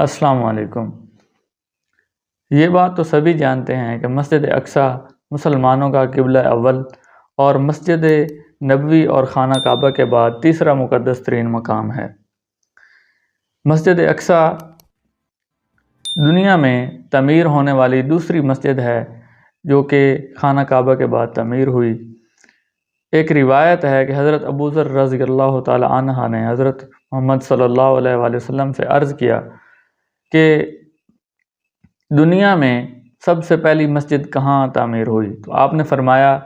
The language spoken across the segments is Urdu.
السلام علیکم۔ یہ بات تو سبھی جانتے ہیں کہ مسجد اقصی مسلمانوں کا قبلہ اول اور مسجد نبوی اور خانہ کعبہ کے بعد تیسرا مقدس ترین مقام ہے۔ مسجد اقصی دنیا میں تعمیر ہونے والی دوسری مسجد ہے جو کہ خانہ کعبہ کے بعد تعمیر ہوئی۔ ایک روایت ہے کہ حضرت ابو ذر رضی اللہ تعالی عنہ نے حضرت محمد صلی اللہ علیہ وآلہ وسلم سے عرض کیا کہ دنیا میں سب سے پہلی مسجد کہاں تعمیر ہوئی؟ تو آپ نے فرمایا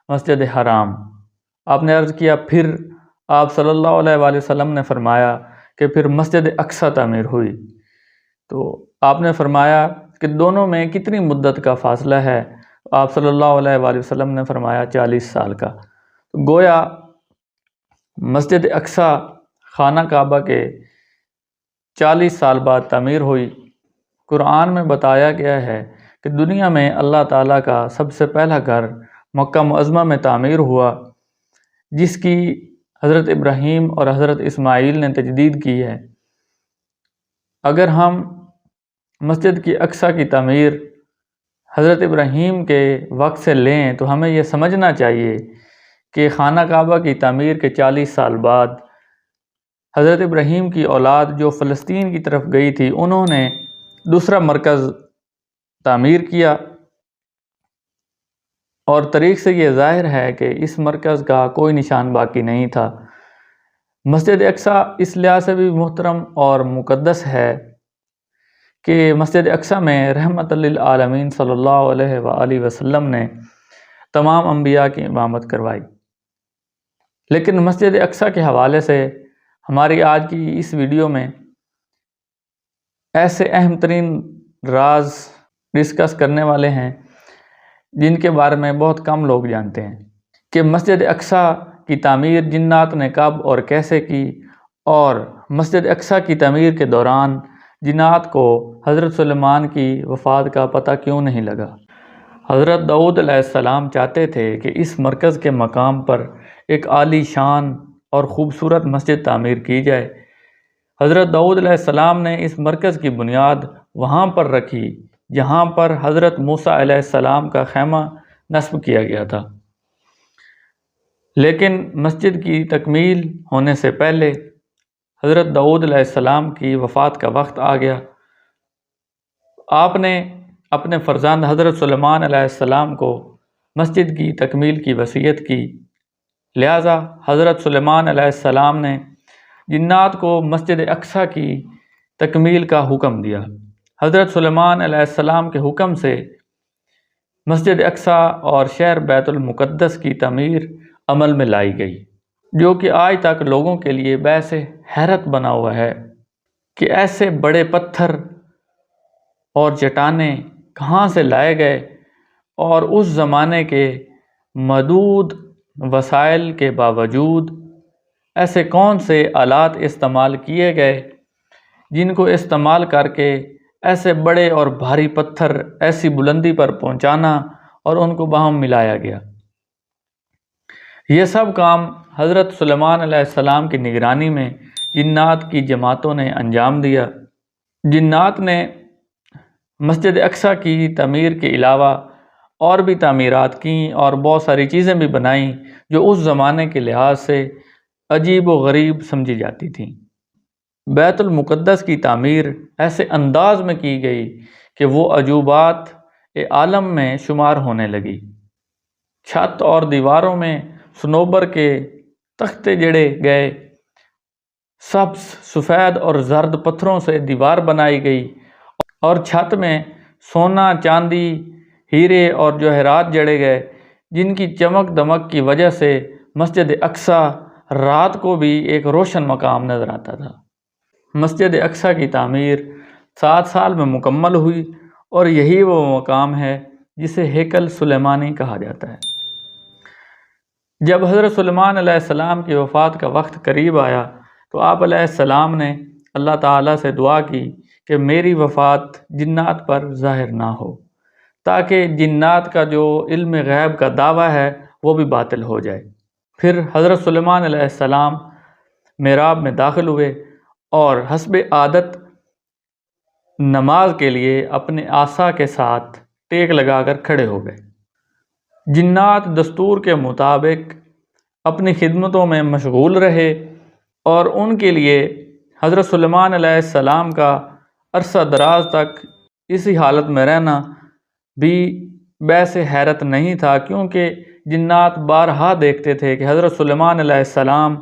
مسجد حرام۔ آپ نے عرض کیا پھر؟ آپ صلی اللہ علیہ وآلہ وسلم نے فرمایا کہ پھر مسجد اقصی تعمیر ہوئی۔ تو آپ نے فرمایا کہ دونوں میں کتنی مدت کا فاصلہ ہے؟ آپ صلی اللہ علیہ وآلہ وسلم نے فرمایا 40 سال کا۔ گویا مسجد اقصی خانہ کعبہ کے 40 سال بعد تعمیر ہوئی۔ قرآن میں بتایا گیا ہے کہ دنیا میں اللہ تعالیٰ کا سب سے پہلا گھر مکہ معظمہ میں تعمیر ہوا، جس کی حضرت ابراہیم اور حضرت اسماعیل نے تجدید کی ہے۔ اگر ہم مسجد کی اقصی کی تعمیر حضرت ابراہیم کے وقت سے لیں تو ہمیں یہ سمجھنا چاہیے کہ خانہ کعبہ کی تعمیر کے 40 سال بعد حضرت ابراہیم کی اولاد جو فلسطین کی طرف گئی تھی، انہوں نے دوسرا مرکز تعمیر کیا، اور تاریخ سے یہ ظاہر ہے کہ اس مرکز کا کوئی نشان باقی نہیں تھا۔ مسجد اقصی اس لحاظ سے بھی محترم اور مقدس ہے کہ مسجد اقصی میں رحمت للعالمین صلی اللہ علیہ وآلہ وسلم نے تمام انبیاء کی امامت کروائی۔ لیکن مسجد اقصی کے حوالے سے ہماری آج کی اس ویڈیو میں ایسے اہم ترین راز ڈسکس کرنے والے ہیں جن کے بارے میں بہت کم لوگ جانتے ہیں کہ مسجد اقصی کی تعمیر جنات نے کب اور کیسے کی، اور مسجد اقصی کی تعمیر کے دوران جنات کو حضرت سلیمان کی وفات کا پتہ کیوں نہیں لگا۔ حضرت داؤد علیہ السلام چاہتے تھے کہ اس مرکز کے مقام پر ایک عالی شان اور خوبصورت مسجد تعمیر کی جائے۔ حضرت داؤد علیہ السلام نے اس مرکز کی بنیاد وہاں پر رکھی جہاں پر حضرت موسیٰ علیہ السلام کا خیمہ نصب کیا گیا تھا۔ لیکن مسجد کی تکمیل ہونے سے پہلے حضرت داؤد علیہ السلام کی وفات کا وقت آ گیا۔ آپ نے اپنے فرزند حضرت سلیمان علیہ السلام کو مسجد کی تکمیل کی وصیت کی، لہٰذا حضرت سلیمان علیہ السلام نے جنات کو مسجد اقصی کی تکمیل کا حکم دیا۔ حضرت سلیمان علیہ السلام کے حکم سے مسجد اقصی اور شہر بیت المقدس کی تعمیر عمل میں لائی گئی، جو کہ آج تک لوگوں کے لیے باعث حیرت بنا ہوا ہے کہ ایسے بڑے پتھر اور چٹانیں کہاں سے لائے گئے، اور اس زمانے کے محدود وسائل کے باوجود ایسے کون سے آلات استعمال کیے گئے جن کو استعمال کر کے ایسے بڑے اور بھاری پتھر ایسی بلندی پر پہنچانا اور ان کو باہم ملایا گیا۔ یہ سب کام حضرت سلیمان علیہ السلام کی نگرانی میں جنات کی جماعتوں نے انجام دیا۔ جنات نے مسجد اقصی کی تعمیر کے علاوہ اور بھی تعمیرات کیں اور بہت ساری چیزیں بھی بنائیں جو اس زمانے کے لحاظ سے عجیب و غریب سمجھی جاتی تھیں۔ بیت المقدس کی تعمیر ایسے انداز میں کی گئی کہ وہ عجوبات عالم میں شمار ہونے لگی۔ چھت اور دیواروں میں صنوبر کے تختے جڑے گئے، سبز، سفید اور زرد پتھروں سے دیوار بنائی گئی، اور چھت میں سونا، چاندی، ہیرے اور جواہرات جڑے گئے جن کی چمک دمک کی وجہ سے مسجد اقصی رات کو بھی ایک روشن مقام نظر آتا تھا۔ مسجد اقصی کی تعمیر 7 سال میں مکمل ہوئی، اور یہی وہ مقام ہے جسے ہیکل سلیمانی کہا جاتا ہے۔ جب حضرت سلیمان علیہ السلام کی وفات کا وقت قریب آیا تو آپ علیہ السلام نے اللہ تعالیٰ سے دعا کی کہ میری وفات جنات پر ظاہر نہ ہو، تاکہ جنات کا جو علم غیب کا دعویٰ ہے وہ بھی باطل ہو جائے۔ پھر حضرت سلیمان علیہ السلام محراب میں داخل ہوئے اور حسب عادت نماز کے لیے اپنے عصا کے ساتھ ٹیک لگا کر کھڑے ہو گئے۔ جنات دستور کے مطابق اپنی خدمتوں میں مشغول رہے اور ان کے لیے حضرت سلیمان علیہ السلام کا عرصہ دراز تک اسی حالت میں رہنا بھی باعث حیرت نہیں تھا، کیونکہ جنات بارہا دیکھتے تھے کہ حضرت سلیمان علیہ السلام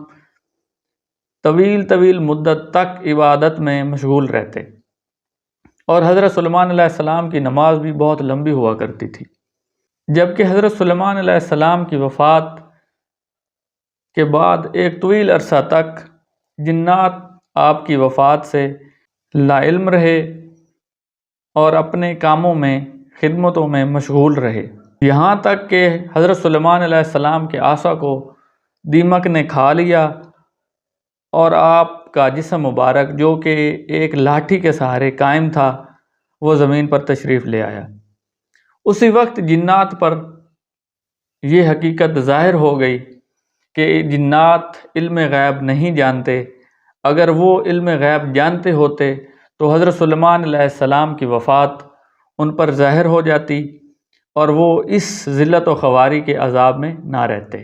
طویل مدت تک عبادت میں مشغول رہتے، اور حضرت سلیمان علیہ السلام کی نماز بھی بہت لمبی ہوا کرتی تھی۔ جبکہ حضرت سلیمان علیہ السلام کی وفات کے بعد ایک طویل عرصہ تک جنات آپ کی وفات سے لا علم رہے اور اپنے کاموں میں خدمتوں میں مشغول رہے، یہاں تک کہ حضرت سلیمان علیہ السلام کے عصا کو دیمک نے کھا لیا اور آپ کا جسم مبارک جو کہ ایک لاٹھی کے سہارے قائم تھا وہ زمین پر تشریف لے آیا۔ اسی وقت جنات پر یہ حقیقت ظاہر ہو گئی کہ جنات علم غیب نہیں جانتے، اگر وہ علم غیب جانتے ہوتے تو حضرت سلیمان علیہ السلام کی وفات ان پر ظاہر ہو جاتی اور وہ اس ذلت و خواری کے عذاب میں نہ رہتے،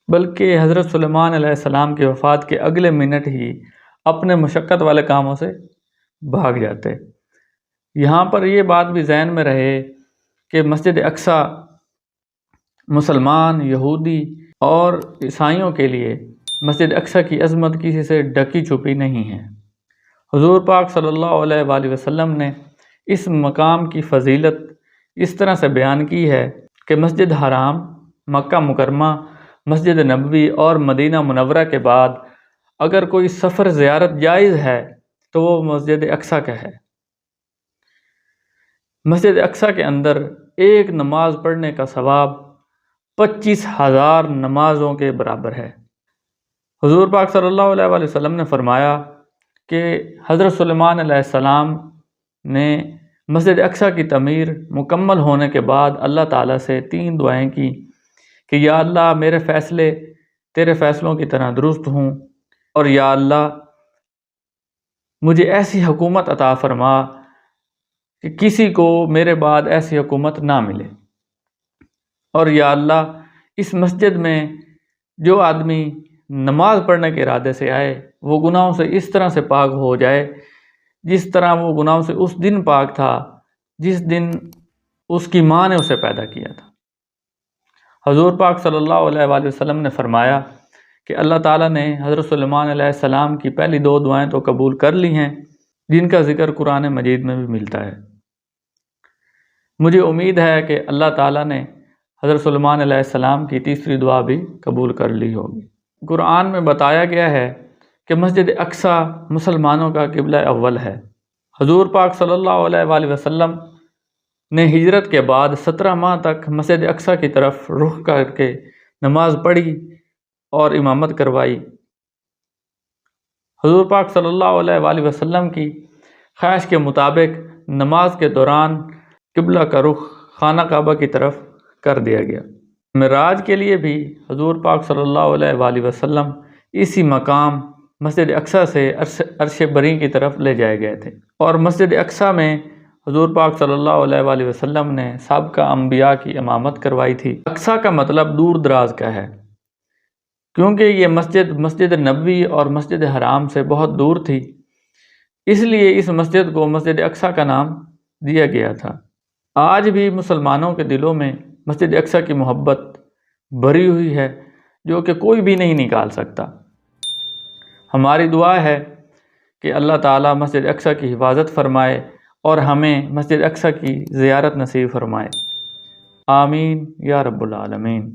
بلکہ حضرت سلیمان علیہ السلام کی وفات کے اگلے منٹ ہی اپنے مشقت والے کاموں سے بھاگ جاتے۔ یہاں پر یہ بات بھی ذہن میں رہے کہ مسجد اقصیٰ مسلمان، یہودی اور عیسائیوں کے لیے مسجد اقصیٰ کی عظمت کسی سے ڈکی چھپی نہیں ہے۔ حضور پاک صلی اللہ علیہ وآلہ وسلم نے اس مقام کی فضیلت اس طرح سے بیان کی ہے کہ مسجد حرام، مکہ مکرمہ، مسجد نبوی اور مدینہ منورہ کے بعد اگر کوئی سفر زیارت جائز ہے تو وہ مسجد اقصیٰ کا ہے۔ مسجد اقصیٰ کے اندر ایک نماز پڑھنے کا ثواب 25,000 نمازوں کے برابر ہے۔ حضور پاک صلی اللہ علیہ وآلہ وسلم نے فرمایا کہ حضرت سلیمان علیہ السلام نے مسجد اقصیٰ کی تعمیر مکمل ہونے کے بعد اللہ تعالیٰ سے 3 دعائیں کی کہ یا اللہ میرے فیصلے تیرے فیصلوں کی طرح درست ہوں، اور یا اللہ مجھے ایسی حکومت عطا فرما کہ کسی کو میرے بعد ایسی حکومت نہ ملے، اور یا اللہ اس مسجد میں جو آدمی نماز پڑھنے کے ارادے سے آئے وہ گناہوں سے اس طرح سے پاک ہو جائے جس طرح وہ گناہوں سے اس دن پاک تھا جس دن اس کی ماں نے اسے پیدا کیا تھا۔ حضور پاک صلی اللہ علیہ وآلہ وسلم نے فرمایا کہ اللہ تعالیٰ نے حضرت سلیمان علیہ السلام کی پہلی 2 دعائیں تو قبول کر لی ہیں، جن کا ذکر قرآن مجید میں بھی ملتا ہے۔ مجھے امید ہے کہ اللہ تعالیٰ نے حضرت سلیمان علیہ السلام کی تیسری دعا بھی قبول کر لی ہوگی۔ قرآن میں بتایا گیا ہے کہ مسجد اقصیٰ مسلمانوں کا قبلہ اول ہے۔ حضور پاک صلی اللہ علیہ وآلہ وسلم نے ہجرت کے بعد 17 ماہ تک مسجد اقصیٰ کی طرف رخ کر کے نماز پڑھی اور امامت کروائی۔ حضور پاک صلی اللہ علیہ وآلہ وسلم کی خواہش کے مطابق نماز کے دوران قبلہ کا رخ خانہ کعبہ کی طرف کر دیا گیا۔ معراج کے لیے بھی حضور پاک صلی اللہ علیہ وآلہ وسلم اسی مقام مسجد اقصیٰ سے عرش بری کی طرف لے جائے گئے تھے، اور مسجد اقصیٰ میں حضور پاک صلی اللہ علیہ وآلہ وسلم نے سابقہ انبیاء کی امامت کروائی تھی۔ اقصیٰ کا مطلب دور دراز کا ہے، کیونکہ یہ مسجد نبوی اور مسجد حرام سے بہت دور تھی، اس لیے اس مسجد کو مسجد اقصیٰ کا نام دیا گیا تھا۔ آج بھی مسلمانوں کے دلوں میں مسجد اقصیٰ کی محبت بھری ہوئی ہے جو کہ کوئی بھی نہیں نکال سکتا۔ ہماری دعا ہے کہ اللہ تعالیٰ مسجد اقصیٰ کی حفاظت فرمائے اور ہمیں مسجد اقصیٰ کی زیارت نصیب فرمائے۔ آمین یا رب العالمین۔